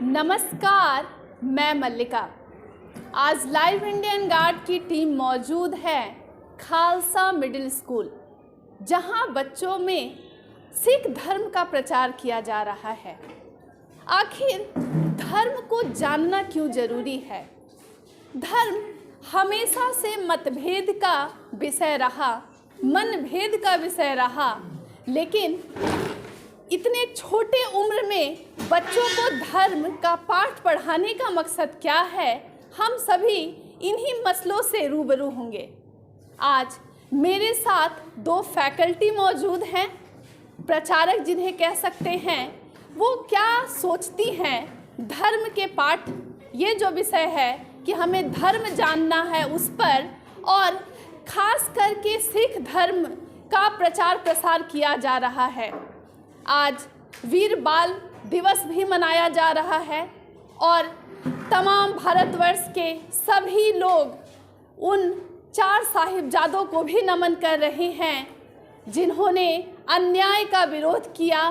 नमस्कार, मैं मल्लिका। आज लाइव इंडियन गार्ड की टीम मौजूद है खालसा मिडिल स्कूल, जहां बच्चों में सिख धर्म का प्रचार किया जा रहा है। आखिर धर्म को जानना क्यों जरूरी है? धर्म हमेशा से मतभेद का विषय रहा, मनभेद का विषय रहा, लेकिन इतने छोटे उम्र में बच्चों को धर्म का पाठ पढ़ाने का मकसद क्या है? हम सभी इन्हीं मसलों से रूबरू होंगे। आज मेरे साथ दो फैकल्टी मौजूद हैं, प्रचारक जिन्हें कह सकते हैं। वो क्या सोचती हैं धर्म के पाठ, ये जो विषय है कि हमें धर्म जानना है उस पर, और ख़ास करके सिख धर्म का प्रचार प्रसार किया जा रहा है। आज वीर बाल दिवस भी मनाया जा रहा है और तमाम भारतवर्ष के सभी लोग उन 4 साहिबजादों को भी नमन कर रहे हैं जिन्होंने अन्याय का विरोध किया,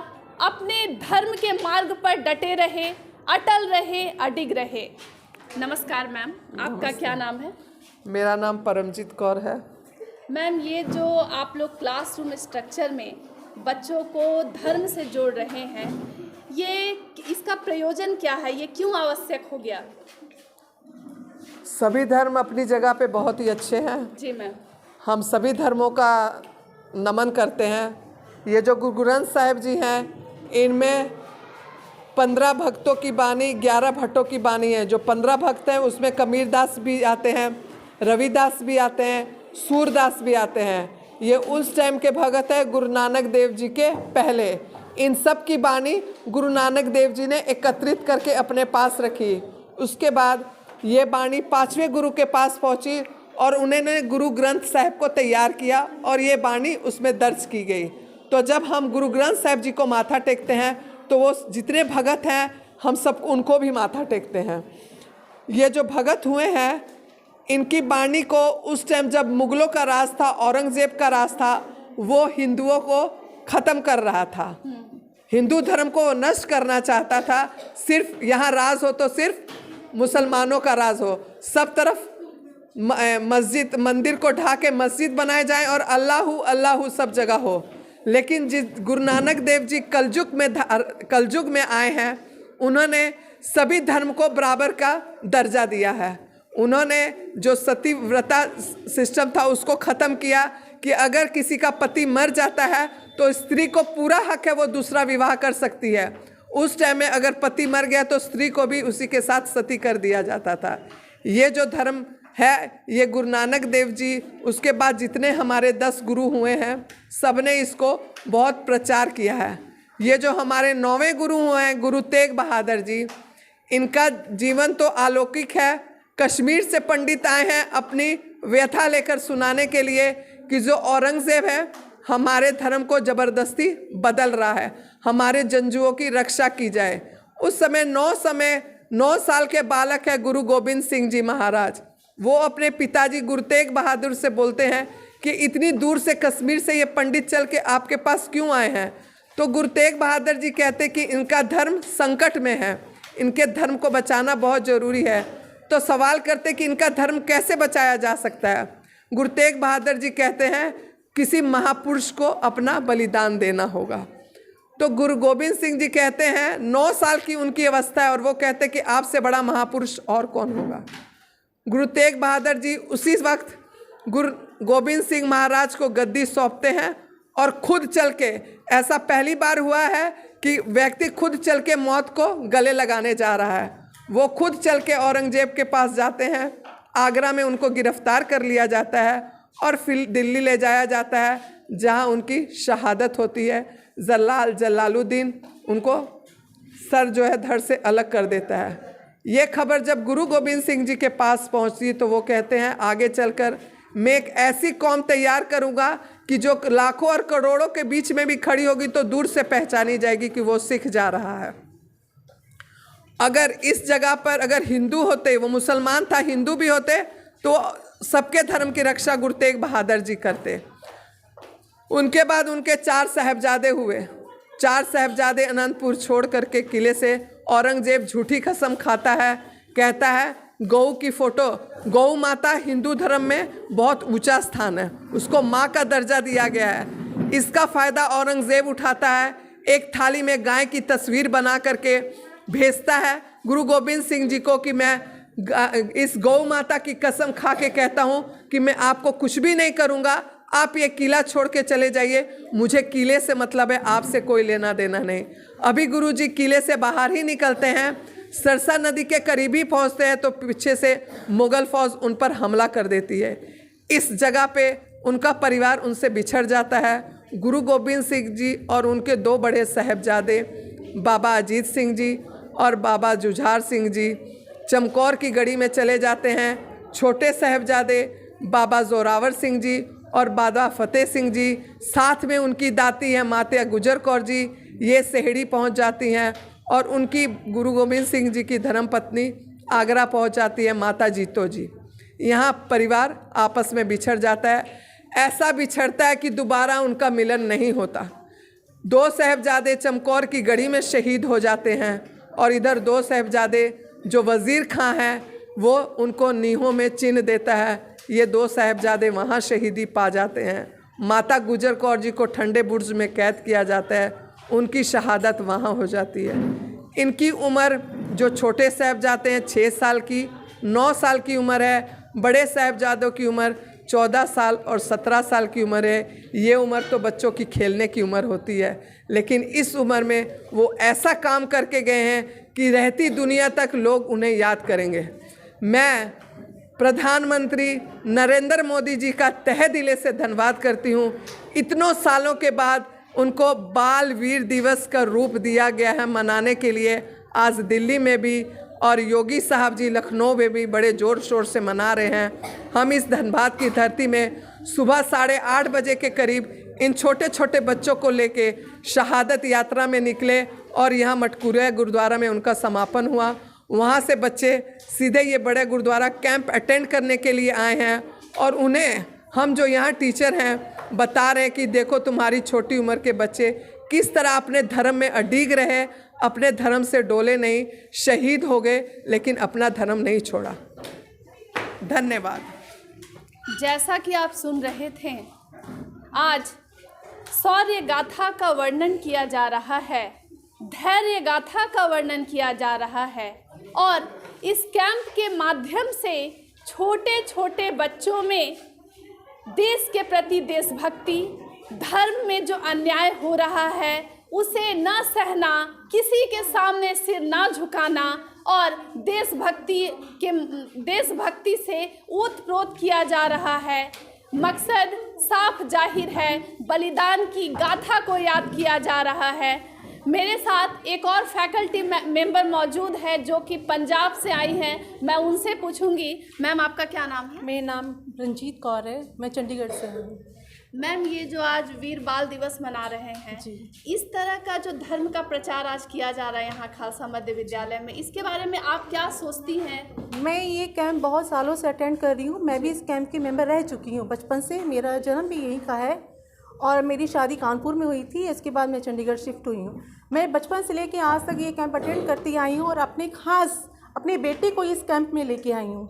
अपने धर्म के मार्ग पर डटे रहे, अटल रहे, अडिग रहे। नमस्कार मैम, आपका क्या नाम है? मेरा नाम परमजीत कौर है। मैम, ये जो आप लोग क्लासरूम स्ट्रक्चर में बच्चों को धर्म से जोड़ रहे हैं, ये इसका प्रयोजन क्या है? ये क्यों आवश्यक हो गया? सभी धर्म अपनी जगह पे बहुत ही अच्छे हैं। जी मैम। हम सभी धर्मों का नमन करते हैं। ये जो गुरु ग्रंथ साहिब जी हैं, इनमें 15 भक्तों की बानी, 11 भट्टों की बानी है। जो 15 भक्त हैं उसमें कबीरदास भी आते हैं, रविदास भी आते हैं, सूरदास भी आते हैं। ये उस टाइम के भगत है गुरु नानक देव जी के पहले। इन सब की बानी गुरु नानक देव जी ने एकत्रित करके अपने पास रखी। उसके बाद ये बानी 5वें गुरु के पास पहुंची और उन्होंने गुरु ग्रंथ साहिब को तैयार किया और ये बानी उसमें दर्ज की गई। तो जब हम गुरु ग्रंथ साहिब जी को माथा टेकते हैं तो वो जितने भगत हैं हम सब उनको भी माथा टेकते हैं। ये जो भगत हुए हैं, इनकी बानी को उस टाइम जब मुगलों का राज था, औरंगजेब का राज था, वो हिंदुओं को ख़त्म कर रहा था। हिंदू धर्म को नष्ट करना चाहता था। सिर्फ यहाँ राज हो तो सिर्फ मुसलमानों का राज हो, सब तरफ मस्जिद मंदिर को ढा के मस्जिद बनाए जाए और अल्लाहू अल्लाहू सब जगह हो। लेकिन जिस गुरु नानक देव जी कलयुग में आए हैं, उन्होंने सभी धर्म को बराबर का दर्जा दिया है। उन्होंने जो सती व्रता सिस्टम था उसको ख़त्म किया कि अगर किसी का पति मर जाता है तो स्त्री को पूरा हक है, वो दूसरा विवाह कर सकती है। उस टाइम में अगर पति मर गया तो स्त्री को भी उसी के साथ सती कर दिया जाता था। ये जो धर्म है, ये गुरु नानक देव जी, उसके बाद जितने हमारे 10 गुरु हुए हैं, सब ने इसको बहुत प्रचार किया है। ये जो हमारे 9वें गुरु हुए हैं, गुरु तेग बहादुर जी, इनका जीवन तो अलौकिक है। कश्मीर से पंडित आए हैं अपनी व्यथा लेकर सुनाने के लिए कि जो औरंगजेब है हमारे धर्म को ज़बरदस्ती बदल रहा है, हमारे जंजुओं की रक्षा की जाए। उस समय 9 साल के बालक है गुरु गोविंद सिंह जी महाराज। वो अपने पिताजी गुरु तेग बहादुर से बोलते हैं कि इतनी दूर से कश्मीर से ये पंडित चल के आपके पास क्यों आए हैं? तो गुरु तेग बहादुर जी कहते कि इनका धर्म संकट में है, इनके धर्म को बचाना बहुत ज़रूरी है। तो सवाल करते कि इनका धर्म कैसे बचाया जा सकता है? गुरु तेग बहादुर जी कहते हैं किसी महापुरुष को अपना बलिदान देना होगा। तो गुरु गोविंद सिंह जी कहते हैं, 9 साल की उनकी अवस्था है और वो कहते हैं कि आपसे बड़ा महापुरुष और कौन होगा? गुरु तेग बहादुर जी उसी वक्त गुरु गोविंद सिंह महाराज को गद्दी सौंपते हैं और खुद चल के, ऐसा पहली बार हुआ है कि व्यक्ति खुद चल के मौत को गले लगाने जा रहा है। वो खुद चल के औरंगजेब के पास जाते हैं, आगरा में उनको गिरफ्तार कर लिया जाता है और फिर दिल्ली ले जाया जाता है, जहां उनकी शहादत होती है। जलालुद्दीन उनको सर जो है धड़ से अलग कर देता है। ये खबर जब गुरु गोविंद सिंह जी के पास पहुंची तो वो कहते हैं, आगे चलकर मैं एक ऐसी कौम तैयार करूंगा कि जो लाखों और करोड़ों के बीच में भी खड़ी होगी तो दूर से पहचानी जाएगी कि वो सिख जा रहा है। अगर इस जगह पर अगर हिंदू होते, वो मुसलमान था, हिंदू भी होते, तो सबके धर्म की रक्षा गुरु तेग बहादुर जी करते। उनके बाद उनके 4 साहिबजादे हुए। 4 साहिबजादे अनंतपुर छोड़ करके किले से औरंगजेब झूठी कसम खाता है, कहता है गौ की फोटो, गौ माता हिंदू धर्म में बहुत ऊंचा स्थान है, उसको माँ का दर्जा दिया गया है। इसका फ़ायदा औरंगजेब उठाता है, एक थाली में गाय की तस्वीर बना करके भेजता है गुरु गोविंद सिंह जी को कि मैं इस गौ माता की कसम खा के कहता हूँ कि मैं आपको कुछ भी नहीं करूँगा, आप ये किला छोड़ के चले जाइए, मुझे किले से मतलब है, आपसे कोई लेना देना नहीं। अभी गुरुजी किले से बाहर ही निकलते हैं, सरसा नदी के करीब ही पहुँचते हैं तो पीछे से मुग़ल फौज उन पर हमला कर देती है। इस जगह पे उनका परिवार उनसे बिछड़ जाता है। गुरु गोविंद सिंह जी और उनके 2 बड़े साहिबजादे बाबा अजीत सिंह जी और बाबा जुझार सिंह जी चमकौर की गढ़ी में चले जाते हैं। छोटे साहिबजादे बाबा जोरावर सिंह जी और बाबा फतेह सिंह जी, साथ में उनकी दाती हैं माता गुजर कौर जी, ये सेहड़ी पहुंच जाती हैं और उनकी गुरु गोविंद सिंह जी की धर्मपत्नी आगरा पहुंच जाती है माता जीतो जी। यहाँ परिवार आपस में बिछड़ जाता है, ऐसा बिछड़ता है कि दोबारा उनका मिलन नहीं होता। 2 साहिबजादे चमकौर की गढ़ी में शहीद हो जाते हैं और इधर 2 साहिबजादे जो वज़ीर खां हैं वो उनको नीहों में चिन्ह देता है। ये 2 साहिबजादे वहाँ शहीदी पा जाते हैं। माता गुजर कौर जी को ठंडे बुर्ज में कैद किया जाता है, उनकी शहादत वहाँ हो जाती है। इनकी उम्र जो छोटे साहिबजादे हैं 6 साल की, 9 साल की उम्र है। बड़े साहिबजादों की उम्र 14 साल और 17 साल की उम्र है। ये उम्र तो बच्चों की खेलने की उम्र होती है, लेकिन इस उम्र में वो ऐसा काम करके गए हैं कि रहती दुनिया तक लोग उन्हें याद करेंगे। मैं प्रधानमंत्री नरेंद्र मोदी जी का तहे दिल से धन्यवाद करती हूँ। इतनों सालों के बाद उनको बाल वीर दिवस का रूप दिया गया है मनाने के लिए। आज दिल्ली में भी और योगी साहब जी लखनऊ में भी बड़े ज़ोर शोर से मना रहे हैं। हम इस धनबाद की धरती में सुबह 8:30 बजे के करीब इन छोटे छोटे बच्चों को लेके शहादत यात्रा में निकले और यहाँ मटकुरिया गुरुद्वारा में उनका समापन हुआ। वहाँ से बच्चे सीधे ये बड़े गुरुद्वारा कैंप अटेंड करने के लिए आए हैं और उन्हें हम जो यहाँ टीचर हैं बता रहे हैं कि देखो तुम्हारी छोटी उम्र के बच्चे किस तरह अपने धर्म में अडिग रहे, अपने धर्म से डोले नहीं, शहीद हो गए लेकिन अपना धर्म नहीं छोड़ा। धन्यवाद। जैसा कि आप सुन रहे थे, आज शौर्य गाथा का वर्णन किया जा रहा है, धैर्य गाथा का वर्णन किया जा रहा है और इस कैंप के माध्यम से छोटे छोटे बच्चों में देश के प्रति देशभक्ति, धर्म में जो अन्याय हो रहा है उसे न सहना, किसी के सामने सिर ना झुकाना और देशभक्ति से ओतप्रोत किया जा रहा है। मकसद साफ जाहिर है, बलिदान की गाथा को याद किया जा रहा है। मेरे साथ एक और फैकल्टी मेंबर मौजूद है जो कि पंजाब से आई हैं। मैं उनसे पूछूंगी, मैम आपका क्या नाम है? मेरा नाम रंजीत कौर है, मैं चंडीगढ़ से हूँ। मैम, ये जो आज वीर बाल दिवस मना रहे हैं, इस तरह का जो धर्म का प्रचार आज किया जा रहा है यहाँ खालसा मध्य विद्यालय में, इसके बारे में आप क्या सोचती हैं? मैं ये कैंप बहुत सालों से अटेंड कर रही हूँ। मैं भी इस कैंप की मेंबर रह चुकी हूँ बचपन से। मेरा जन्म भी यहीं का है और मेरी शादी कानपुर में हुई थी। इसके बाद मैं चंडीगढ़ शिफ्ट हुई हूँ। मैं बचपन से लेके आज तक ये कैंप अटेंड करती आई हूँ और अपने बेटे को इस कैंप में लेके आई हूँ।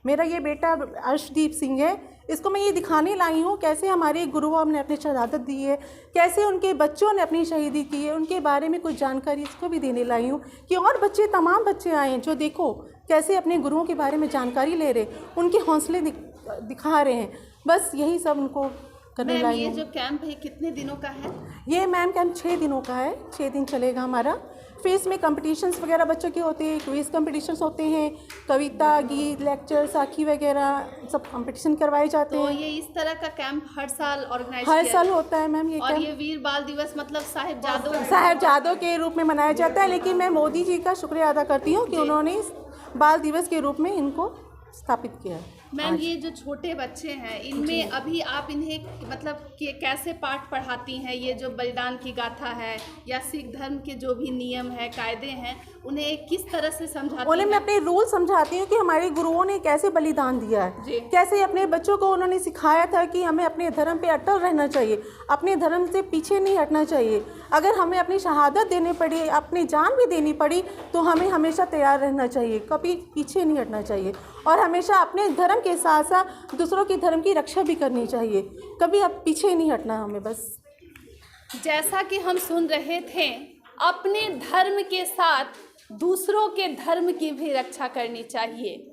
मेरा ये बेटा अर्शदीप सिंह है। इसको मैं ये दिखाने लाई हूँ कैसे हमारे गुरुओं ने अपनी शहादत दी है, कैसे उनके बच्चों ने अपनी शहीदी की है, उनके बारे में कुछ जानकारी इसको भी देने लाई हूँ कि और बच्चे, तमाम बच्चे आए हैं जो देखो कैसे अपने गुरुओं के बारे में जानकारी ले रहे, उनके हौसले दिखा रहे हैं। बस यही सब उनको करने लाई हूँ। ये जो कैंप है कितने दिनों का है? ये मैम कैंप 6 दिनों का है। 6 दिन चलेगा हमारा। फेस में कंपटीशंस वगैरह बच्चों के होते हैं, क्विज कंपटीशंस होते हैं, कविता, गीत, लेक्चर, साखी वगैरह सब कंपटीशन करवाए जाते हैं। तो ये इस तरह का कैंप हर साल ऑर्गेनाइज हर साल होता है मैम ये और कैंप। ये वीर बाल दिवस मतलब साहिबजादों के रूप में मनाया जाता है। लेकिन मैं मोदी जी का शुक्रिया अदा करती हूँ कि उन्होंने इस बाल दिवस के रूप में इनको स्थापित किया। मैम ये जो छोटे बच्चे हैं इनमें अभी आप इन्हें मतलब कि कैसे पाठ पढ़ाती हैं? ये जो बलिदान की गाथा है या सिख धर्म के जो भी नियम है कायदे हैं उन्हें किस तरह से समझाती उन्हें मैं हैं? अपने रूल समझाती हूँ कि हमारे गुरुओं ने कैसे बलिदान दिया जी। है, कैसे अपने बच्चों को उन्होंने सिखाया था कि हमें अपने धर्म पे अटल रहना चाहिए, अपने धर्म से पीछे नहीं हटना चाहिए। अगर हमें अपनी शहादत देनी पड़ी, अपनी जान भी देनी पड़ी, तो हमें हमेशा तैयार रहना चाहिए, कभी पीछे नहीं हटना चाहिए और हमेशा अपने धर्म के साथ साथ दूसरों के धर्म की रक्षा भी करनी चाहिए। कभी अब पीछे नहीं हटना हमें बस। जैसा कि हम सुन रहे थे, अपने धर्म के साथ दूसरों के धर्म की भी रक्षा करनी चाहिए।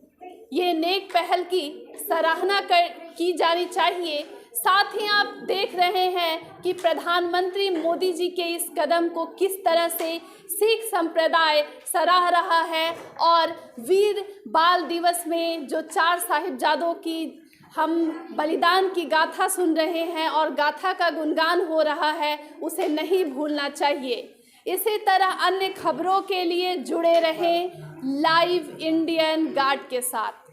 ये नेक पहल की सराहना की जानी चाहिए। साथ ही आप देख रहे हैं कि प्रधानमंत्री मोदी जी के इस कदम को किस तरह से सिख संप्रदाय सराह रहा है और वीर बाल दिवस में जो 4 साहिबजादों की हम बलिदान की गाथा सुन रहे हैं और गाथा का गुणगान हो रहा है, उसे नहीं भूलना चाहिए। इसी तरह अन्य खबरों के लिए जुड़े रहें लाइव इंडियन गार्ड के साथ।